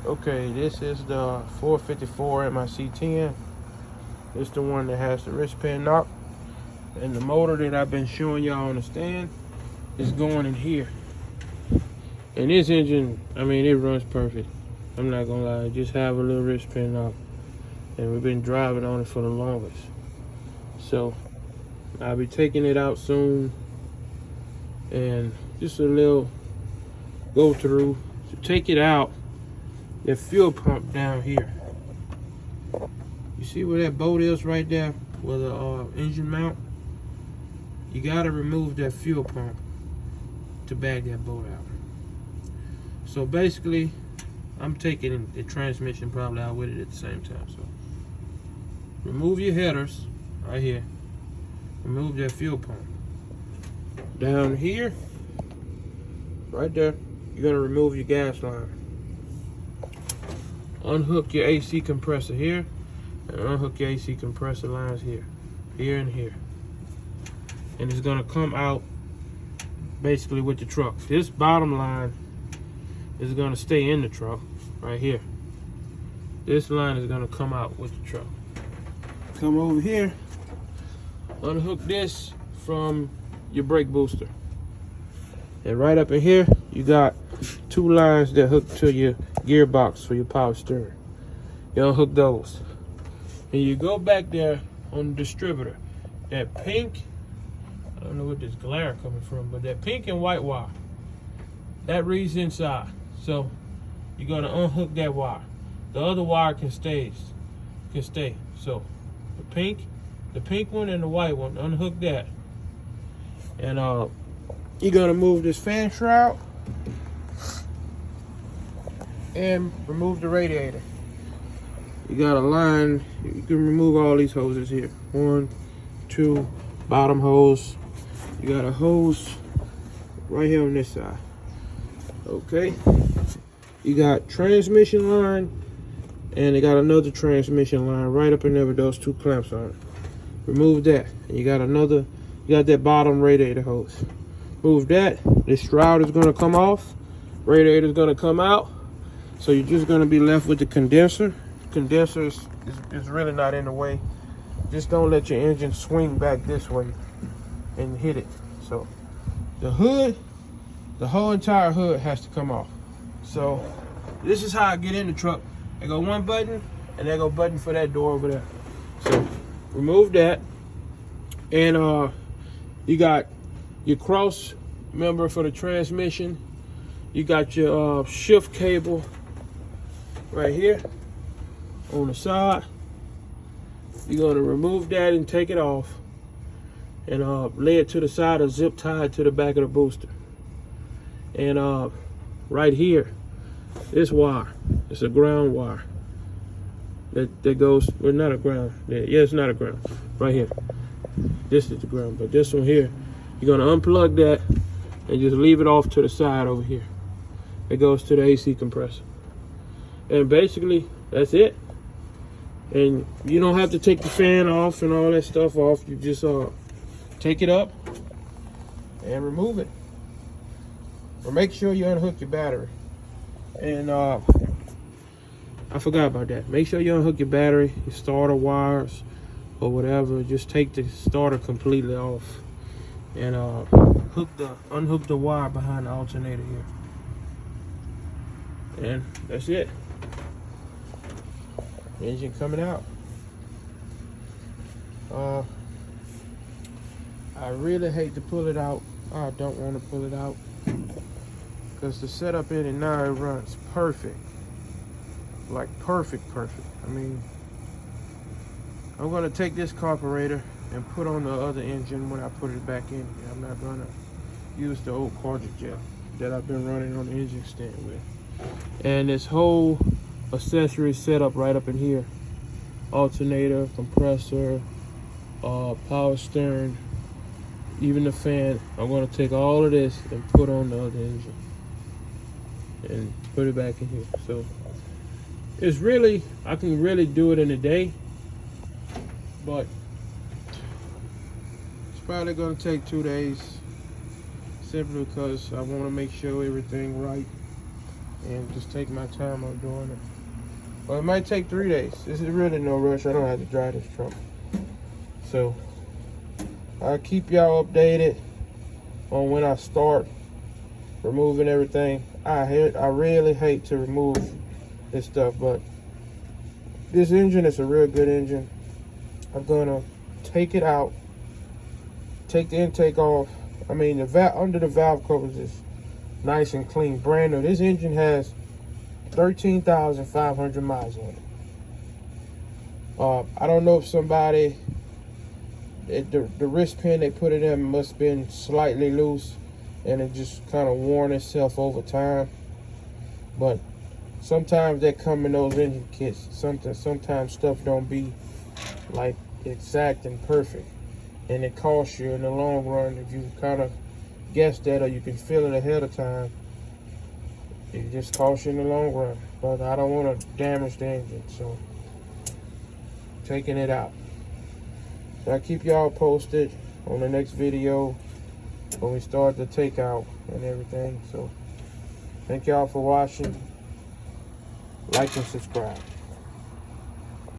Okay, this is the 454 MIC10. It's the one that has the wrist pin knob. And the motor that I've been showing y'all on the stand is going in here. And this engine, I mean, it runs perfect. I'm not gonna lie, just have a little wrist pin knob. And we've been driving on it for the longest. So I'll be taking it out soon. And just a little go through. To take it out, that fuel pump down here. You see where that bolt is right there? Where the engine mount? You gotta remove that fuel pump to bag that bolt out. So basically, I'm taking the transmission probably out with it at the same time. So remove your headers right here. Remove that fuel pump. Down here, right there, you're gonna remove your gas line. Unhook your AC compressor here, and unhook your AC compressor lines here, and here. And it's gonna come out basically with the truck. This bottom line is gonna stay in the truck right here. This line is gonna come out with the truck. Come over here, unhook this from your brake booster. And right up in here, you got two lines that hook to your gearbox for your power steering. You unhook those. And you go back there on the distributor. That pink, I don't know what this glare coming from, but that pink and white wire, that reads inside. So you're gonna unhook that wire. The other wire can stay. So the pink one and the white one, unhook that. And you're gonna move this fan shroud and remove the radiator. You got a line, you can remove all these hoses here. 1, 2, bottom hose. You got a hose right here on this side. Okay. You got transmission line, and they got another transmission line right up in there with those two clamps on it. Remove that. And you got that bottom radiator hose. Move that. This shroud is gonna come off. Radiator is gonna come out. So you're just gonna be left with the condenser. Condenser is really not in the way. Just don't let your engine swing back this way and hit it. So the hood, the whole entire hood has to come off. So this is how I get in the truck. I go one button, and I go button for that door over there. So remove that, and you got your cross member for the transmission. You got your shift cable right here on the side. You're gonna remove that and take it off, and lay it to the side or zip tie it to the back of the booster. And right here, this wire, it's a ground wire that goes, well, not a ground, yeah, it's not a ground, right here. This is the ground, but this one here, you're gonna unplug that and just leave it off to the side over here. It goes to the AC compressor. And basically, that's it. And you don't have to take the fan off and all that stuff off. You just take it up and remove it. Or make sure you unhook your battery. And I forgot about that. Make sure you unhook your battery, your starter wires, or whatever. Just take the starter completely off, and unhook the wire behind the alternator here. And that's it. Engine coming out. I really hate to pull it out. I don't want to pull it out because the setup in it now, it runs perfect. Like perfect. I mean, I'm gonna take this carburetor and put on the other engine when I put it back in here. I'm not gonna use the old cartridge jet that I've been running on the engine stand with. And this whole accessory setup right up in here, alternator, compressor, power steering, even the fan, I'm gonna take all of this and put on the other engine and put it back in here. So it's really, I can really do it in a day, but it's probably gonna take 2 days, simply because I want to make sure everything right and just take my time on doing it. Well, it might take 3 days. This is really no rush. I don't have to drive this truck. So I'll keep y'all updated on when I start removing everything. I really hate to remove this stuff, but this engine is a real good engine. I'm gonna take it out, take the intake off. I mean, the valve under the valve covers is nice and clean, brand new. This engine has 13,500 miles on it. I don't know if somebody, the wrist pin they put it in must have been slightly loose, and it just kind of worn itself over time. But sometimes they come in those engine kits. Sometimes stuff don't be like exact and perfect, and it costs you in the long run. If you kind of guess that, or you can feel it ahead of time, it just costs you in the long run. But I don't want to damage the engine, so taking it out. So I keep y'all posted on the next video when we start the takeout and everything. So thank y'all for watching. Like and subscribe.